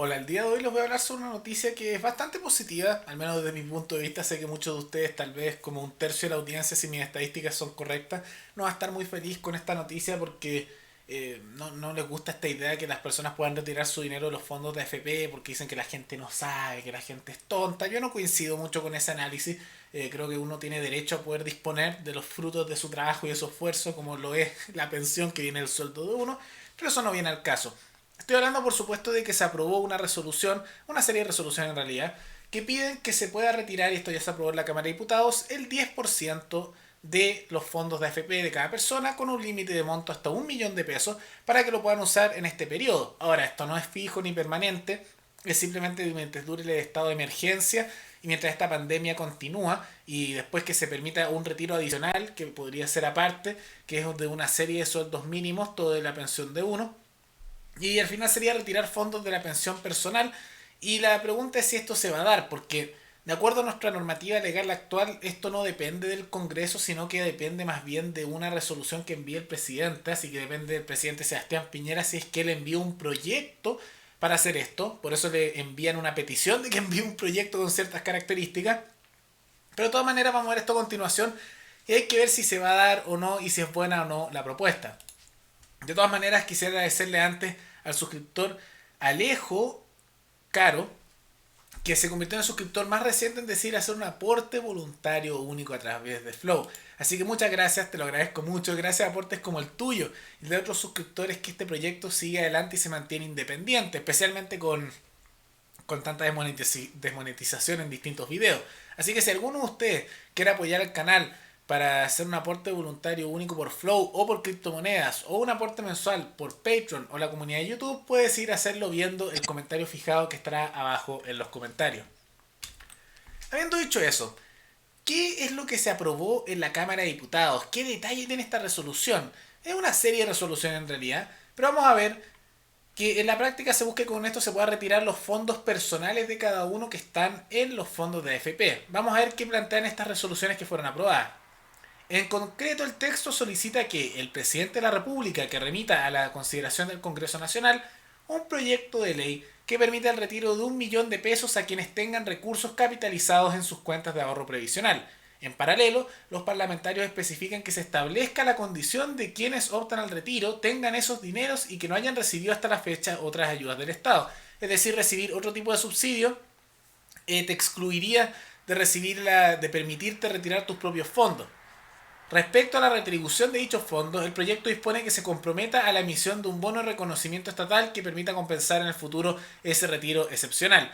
Hola, el día de hoy les voy a hablar sobre una noticia que es bastante positiva, al menos desde mi punto de vista. Sé que muchos de ustedes, tal vez como un tercio de la audiencia, si mis estadísticas son correctas, no va a estar muy feliz con esta noticia porque no les gusta esta idea de que las personas puedan retirar su dinero de los fondos de AFP porque dicen que la gente no sabe, que la gente es tonta. Yo no coincido mucho con ese análisis. Creo que uno tiene derecho a poder disponer de los frutos de su trabajo y de su esfuerzo, como lo es la pensión que viene del sueldo de uno, pero eso no viene al caso. Estoy hablando, por supuesto, de que se aprobó una resolución, una serie de resoluciones en realidad, que piden que se pueda retirar, y esto ya se aprobó en la Cámara de Diputados, el 10% de los fondos de AFP de cada persona con un límite de monto hasta 1 millón de pesos para que lo puedan usar en este periodo. Ahora, esto no es fijo ni permanente, es simplemente mientras dure el estado de emergencia y mientras esta pandemia continúa y después que se permita un retiro adicional que podría ser aparte, que es de una serie de sueldos mínimos, todo de la pensión de uno, y al final sería retirar fondos de la pensión personal. Y la pregunta es si esto se va a dar, porque de acuerdo a nuestra normativa legal actual, esto no depende del Congreso, sino que depende más bien de una resolución que envíe el presidente. Así que depende del presidente Sebastián Piñera si es que él envía un proyecto para hacer esto. Por eso le envían una petición de que envíe un proyecto con ciertas características. Pero de todas maneras vamos a ver esto a continuación y hay que ver si se va a dar o no y si es buena o no la propuesta. De todas maneras, quisiera agradecerle antes al suscriptor Alejo Caro, que se convirtió en el suscriptor más reciente en decir hacer un aporte voluntario único a través de Flow. Así que muchas gracias, te lo agradezco mucho. Gracias a aportes como el tuyo y de otros suscriptores que este proyecto sigue adelante y se mantiene independiente, especialmente con tanta desmonetización en distintos videos. Así que si alguno de ustedes quiere apoyar el canal para hacer un aporte voluntario único por Flow o por criptomonedas o un aporte mensual por Patreon o la comunidad de YouTube, puedes ir a hacerlo viendo el comentario fijado que estará abajo en los comentarios. Habiendo dicho eso, ¿qué es lo que se aprobó en la Cámara de Diputados? ¿Qué detalle tiene esta resolución? Es una serie de resoluciones en realidad, pero vamos a ver que en la práctica se busque que con esto se pueda retirar los fondos personales de cada uno que están en los fondos de AFP. Vamos a ver qué plantean estas resoluciones que fueron aprobadas. En concreto, el texto solicita que el presidente de la República que remita a la consideración del Congreso Nacional un proyecto de ley que permita el retiro de 1 millón de pesos a quienes tengan recursos capitalizados en sus cuentas de ahorro previsional. En paralelo, los parlamentarios especifican que se establezca la condición de quienes optan al retiro tengan esos dineros y que no hayan recibido hasta la fecha otras ayudas del Estado. Es decir, recibir otro tipo de subsidio te excluiría de de permitirte retirar tus propios fondos. Respecto a la retribución de dichos fondos, el proyecto dispone que se comprometa a la emisión de un bono de reconocimiento estatal que permita compensar en el futuro ese retiro excepcional.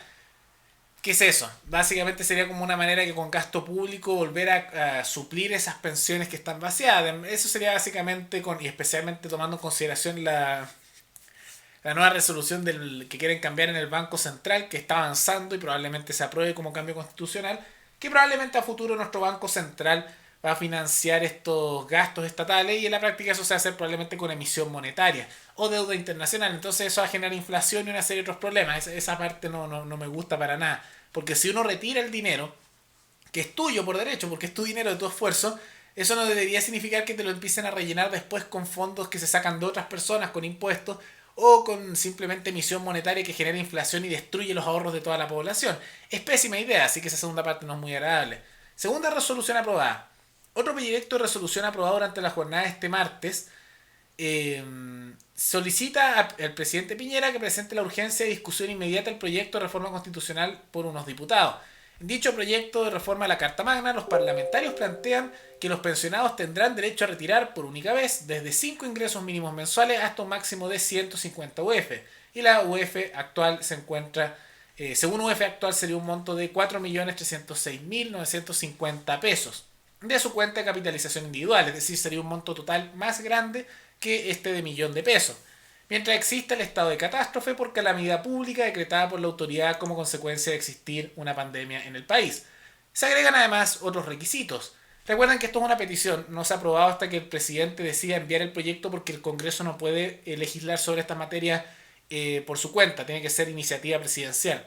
¿Qué es eso? Básicamente sería como una manera que con gasto público volver a suplir esas pensiones que están vaciadas. Eso sería básicamente, y especialmente tomando en consideración la nueva resolución que quieren cambiar en el Banco Central, que está avanzando y probablemente se apruebe como cambio constitucional, que probablemente a futuro nuestro Banco Central va a financiar estos gastos estatales y en la práctica eso se va a hacer probablemente con emisión monetaria o deuda internacional. Entonces eso va a generar inflación y una serie de otros problemas. Esa parte no me gusta para nada. Porque si uno retira el dinero, que es tuyo por derecho, porque es tu dinero de tu esfuerzo, eso no debería significar que te lo empiecen a rellenar después con fondos que se sacan de otras personas, con impuestos, o con simplemente emisión monetaria que genera inflación y destruye los ahorros de toda la población. Es pésima idea, así que esa segunda parte no es muy agradable. Segunda resolución aprobada. Otro proyecto de resolución aprobado durante la jornada de este martes eh, solicita al presidente Piñera que presente la urgencia de discusión inmediata del proyecto de reforma constitucional por unos diputados. En dicho proyecto de reforma a la Carta Magna, los parlamentarios plantean que los pensionados tendrán derecho a retirar por única vez desde 5 ingresos mínimos mensuales hasta un máximo de 150 UF. Y la UF actual se encuentra, según UF actual, sería un monto de 4.306.950 pesos de su cuenta de capitalización individual, es decir, sería un monto total más grande que este de 1 millón de pesos. Mientras exista el estado de catástrofe por calamidad pública decretada por la autoridad como consecuencia de existir una pandemia en el país. Se agregan además otros requisitos. Recuerden que esto es una petición, no se ha aprobado hasta que el presidente decida enviar el proyecto porque el Congreso no puede legislar sobre esta materia por su cuenta, tiene que ser iniciativa presidencial.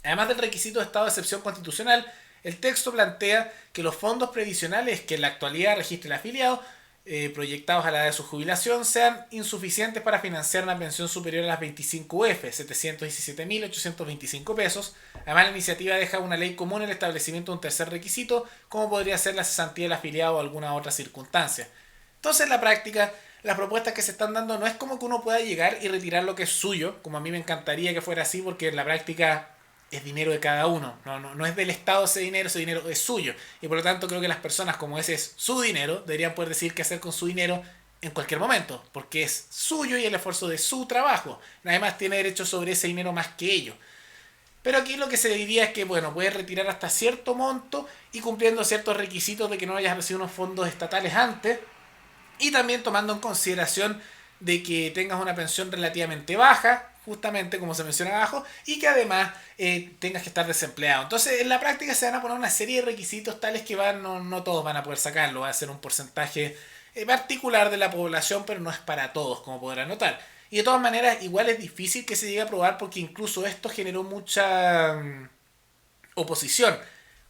Además del requisito de estado de excepción constitucional, el texto plantea que los fondos previsionales que en la actualidad registra el afiliado proyectados a la edad de su jubilación sean insuficientes para financiar una pensión superior a las 25 UF, 717.825 pesos. Además, la iniciativa deja una ley común el establecimiento de un tercer requisito, como podría ser la cesantía del afiliado o alguna otra circunstancia. Entonces, en la práctica, las propuestas que se están dando no es como que uno pueda llegar y retirar lo que es suyo, como a mí me encantaría que fuera así, porque en la práctica es dinero de cada uno, no es del Estado ese dinero es suyo. Y por lo tanto creo que las personas, como ese es su dinero, deberían poder decidir qué hacer con su dinero en cualquier momento, porque es suyo y el esfuerzo de su trabajo. Nadie más tiene derecho sobre ese dinero más que ellos. Pero aquí lo que se diría es que, bueno, puedes retirar hasta cierto monto y cumpliendo ciertos requisitos de que no hayas recibido unos fondos estatales antes, y también tomando en consideración de que tengas una pensión relativamente baja, justamente como se menciona abajo, y que además tengas que estar desempleado. Entonces, en la práctica se van a poner una serie de requisitos tales que no todos van a poder sacarlo, va a ser un porcentaje particular de la población, pero no es para todos, como podrán notar. Y de todas maneras, igual es difícil que se llegue a aprobar porque incluso esto generó mucha oposición.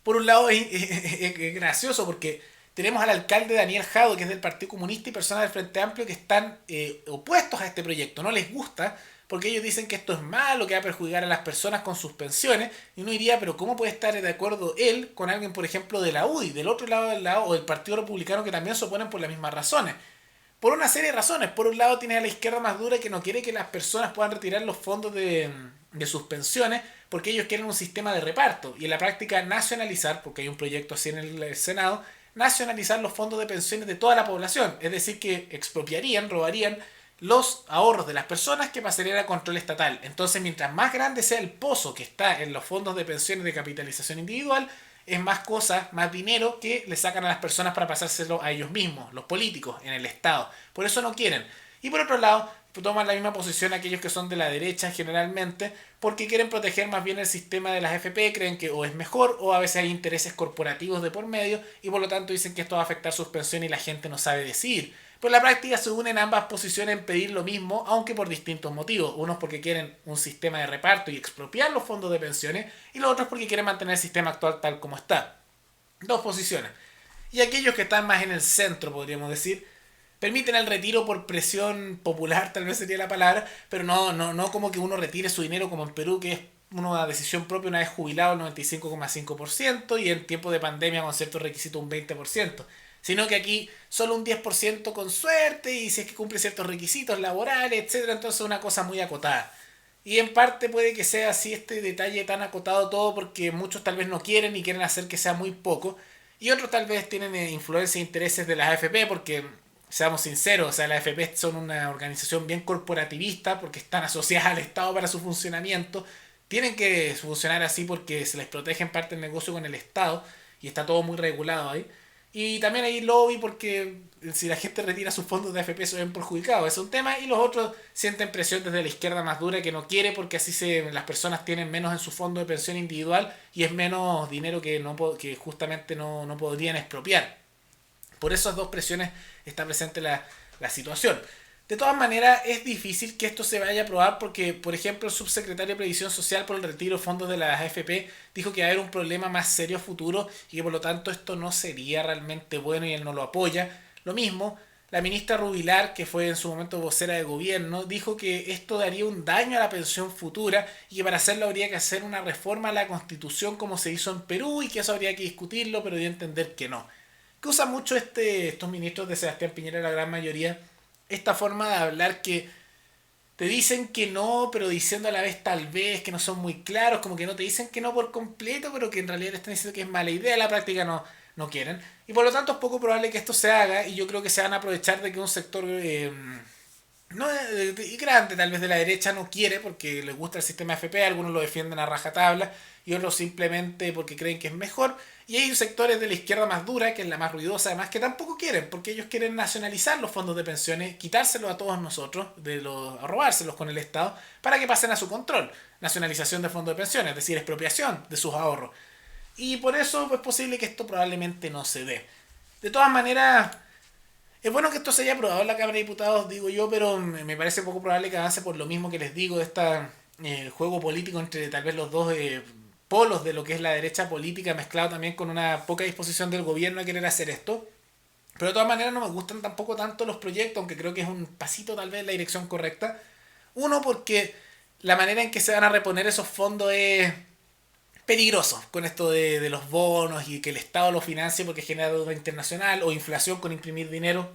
Por un lado es gracioso porque tenemos al alcalde Daniel Jado, que es del Partido Comunista, y personas del Frente Amplio que están opuestos a este proyecto. No les gusta porque ellos dicen que esto es malo, que va a perjudicar a las personas con sus pensiones. Y uno diría, pero ¿cómo puede estar de acuerdo él con alguien, por ejemplo, de la UDI, del otro lado del lado, o del Partido Republicano, que también se oponen por las mismas razones? Por una serie de razones. Por un lado tienes a la izquierda más dura que no quiere que las personas puedan retirar los fondos de sus pensiones porque ellos quieren un sistema de reparto y en la práctica nacionalizar, porque hay un proyecto así en el Senado, nacionalizar los fondos de pensiones de toda la población. Es decir, que expropiarían, robarían los ahorros de las personas que pasarían a control estatal. Entonces, mientras más grande sea el pozo que está en los fondos de pensiones de capitalización individual, es más cosas, más dinero que le sacan a las personas para pasárselo a ellos mismos, los políticos, en el Estado. Por eso no quieren. Y por otro lado, toman la misma posición aquellos que son de la derecha generalmente, porque quieren proteger más bien el sistema de las FP, creen que o es mejor o a veces hay intereses corporativos de por medio y por lo tanto dicen que esto va a afectar sus pensiones y la gente no sabe decidir. Pero en la práctica se unen ambas posiciones en pedir lo mismo, aunque por distintos motivos. Unos porque quieren un sistema de reparto y expropiar los fondos de pensiones, y los otros porque quieren mantener el sistema actual tal como está. Dos posiciones. Y aquellos que están más en el centro, podríamos decir, permiten el retiro por presión popular, tal vez sería la palabra, pero no como que uno retire su dinero como en Perú, que es una decisión propia una vez jubilado el 95,5% y en tiempo de pandemia con ciertos requisitos un 20%, sino que aquí solo un 10% con suerte y si es que cumple ciertos requisitos laborales, etcétera, entonces es una cosa muy acotada. Y en parte puede que sea así este detalle tan acotado todo porque muchos tal vez no quieren y quieren hacer que sea muy poco. Y otros tal vez tienen influencia e intereses de las AFP porque, seamos sinceros, o sea, las AFP son una organización bien corporativista porque están asociadas al Estado para su funcionamiento. Tienen que funcionar así porque se les protege en parte el negocio con el Estado y está todo muy regulado ahí. Y también hay lobby porque si la gente retira sus fondos de AFP se ven perjudicados, es un tema. Y los otros sienten presión desde la izquierda más dura que no quiere porque así las personas tienen menos en su fondo de pensión individual y es menos dinero que justamente no podrían expropiar. Por esas dos presiones está presente la situación. De todas maneras, es difícil que esto se vaya a aprobar porque, por ejemplo, el subsecretario de Previsión Social por el retiro de fondos de las AFP dijo que va a haber un problema más serio a futuro y que por lo tanto esto no sería realmente bueno y él no lo apoya. Lo mismo, la ministra Rubilar, que fue en su momento vocera de gobierno, dijo que esto daría un daño a la pensión futura y que para hacerlo habría que hacer una reforma a la Constitución como se hizo en Perú y que eso habría que discutirlo, pero dio a entender que no. Que usa mucho estos ministros de Sebastián Piñera, la gran mayoría, esta forma de hablar que te dicen que no, pero diciendo a la vez tal vez, que no son muy claros, como que no te dicen que no por completo, pero que en realidad te están diciendo que es mala idea, en la práctica no quieren. Y por lo tanto es poco probable que esto se haga y yo creo que se van a aprovechar de que un sector no y grande tal vez de la derecha no quiere porque les gusta el sistema FP, algunos lo defienden a rajatabla y otros simplemente porque creen que es mejor. Y hay sectores de la izquierda más dura, que es la más ruidosa además, que tampoco quieren, porque ellos quieren nacionalizar los fondos de pensiones, quitárselos a todos nosotros, a robárselos con el Estado, para que pasen a su control. Nacionalización de fondos de pensiones, es decir, expropiación de sus ahorros. Y por eso es posible que esto probablemente no se dé. De todas maneras, es bueno que esto se haya aprobado en la Cámara de Diputados, digo yo, pero me parece poco probable que avance por lo mismo que les digo, este juego político entre tal vez los dos polos de lo que es la derecha política, mezclado también con una poca disposición del gobierno a querer hacer esto. Pero de todas maneras no me gustan tampoco tanto los proyectos, aunque creo que es un pasito tal vez en la dirección correcta. Uno, porque la manera en que se van a reponer esos fondos es peligroso con esto de los bonos y que el Estado lo financie porque genera deuda internacional o inflación con imprimir dinero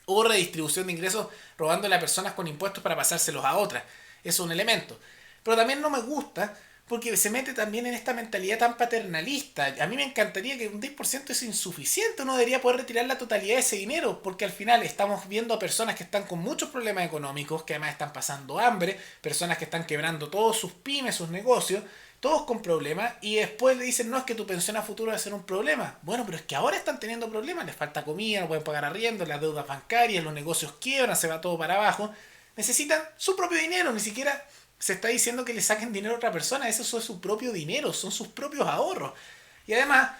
o redistribución de ingresos robándole a personas con impuestos para pasárselos a otras. Eso es un elemento. Pero también no me gusta porque se mete también en esta mentalidad tan paternalista. A mí me encantaría que un 10% es insuficiente, uno debería poder retirar la totalidad de ese dinero, porque al final estamos viendo a personas que están con muchos problemas económicos, que además están pasando hambre, personas que están quebrando todos sus pymes, sus negocios, todos con problemas, y después le dicen, no, es que tu pensión a futuro va a ser un problema. Bueno, pero es que ahora están teniendo problemas, les falta comida, no pueden pagar arriendo, las deudas bancarias, los negocios quiebran, se va todo para abajo. Necesitan su propio dinero, ni siquiera se está diciendo que le saquen dinero a otra persona, eso es su propio dinero, son sus propios ahorros. Y además,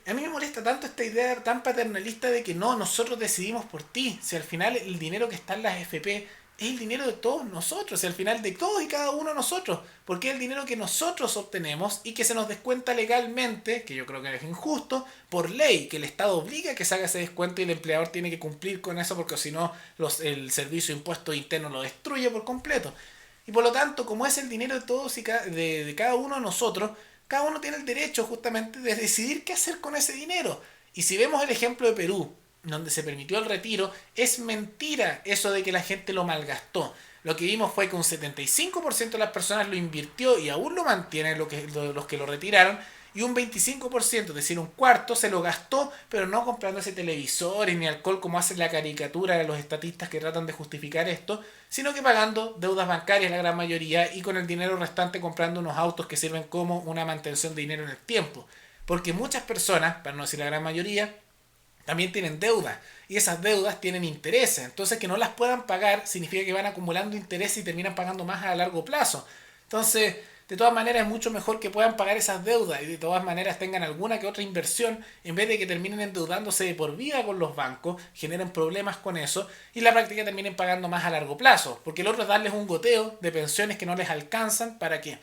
a mí me molesta tanto esta idea tan paternalista de que no, nosotros decidimos por ti, si al final el dinero que está en las FP es el dinero de todos nosotros, si al final de todos y cada uno de nosotros, porque es el dinero que nosotros obtenemos y que se nos descuenta legalmente, que yo creo que es injusto, por ley, que el Estado obliga a que se haga ese descuento y el empleador tiene que cumplir con eso porque si no el servicio de impuestos internos lo destruye por completo. Y por lo tanto, como es el dinero de todos y de cada uno de nosotros, cada uno tiene el derecho justamente de decidir qué hacer con ese dinero. Y si vemos el ejemplo de Perú, donde se permitió el retiro, es mentira eso de que la gente lo malgastó. Lo que vimos fue que un 75% de las personas lo invirtió y aún lo mantienen los que lo retiraron, y un 25%, es decir, un cuarto, se lo gastó, pero no comprándose televisores ni alcohol como hace la caricatura de los estatistas que tratan de justificar esto, sino que pagando deudas bancarias la gran mayoría y con el dinero restante comprando unos autos que sirven como una mantención de dinero en el tiempo. Porque muchas personas, para no decir la gran mayoría, también tienen deudas y esas deudas tienen intereses. Entonces que no las puedan pagar significa que van acumulando intereses y terminan pagando más a largo plazo. Entonces, de todas maneras es mucho mejor que puedan pagar esas deudas y de todas maneras tengan alguna que otra inversión en vez de que terminen endeudándose de por vida con los bancos, generen problemas con eso y en la práctica terminen pagando más a largo plazo. Porque el otro es darles un goteo de pensiones que no les alcanzan para que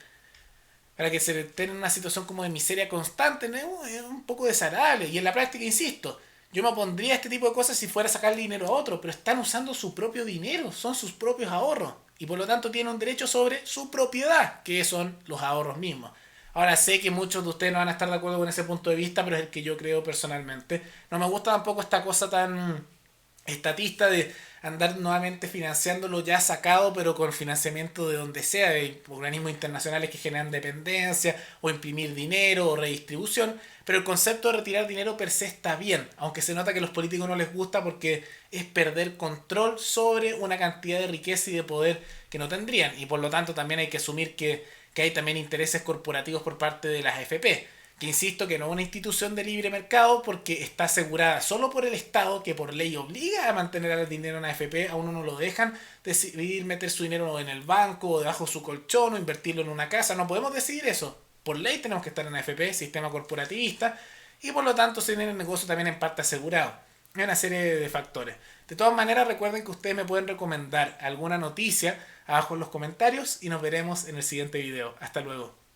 se estén en una situación como de miseria constante, ¿no? Es un poco desagradable. Y en la práctica, insisto, yo me opondría a este tipo de cosas si fuera a sacarle dinero a otro, pero están usando su propio dinero, son sus propios ahorros. Y por lo tanto tienen un derecho sobre su propiedad, que son los ahorros mismos. Ahora sé que muchos de ustedes no van a estar de acuerdo con ese punto de vista, pero es el que yo creo personalmente. No me gusta tampoco esta cosa tan estatista de andar nuevamente financiando lo ya sacado, pero con financiamiento de donde sea, de organismos internacionales que generan dependencia, o imprimir dinero, o redistribución. Pero el concepto de retirar dinero per se está bien, aunque se nota que a los políticos no les gusta porque es perder control sobre una cantidad de riqueza y de poder que no tendrían. Y por lo tanto también hay que asumir que hay también intereses corporativos por parte de las FP, que insisto que no es una institución de libre mercado porque está asegurada solo por el Estado, que por ley obliga a mantener el dinero en AFP, a uno no lo dejan decidir meter su dinero en el banco o debajo de su colchón o invertirlo en una casa, no podemos decidir eso. Por ley tenemos que estar en AFP, sistema corporativista, y por lo tanto se tiene el negocio también en parte asegurado. Hay una serie de factores. De todas maneras, recuerden que ustedes me pueden recomendar alguna noticia abajo en los comentarios y nos veremos en el siguiente video. Hasta luego.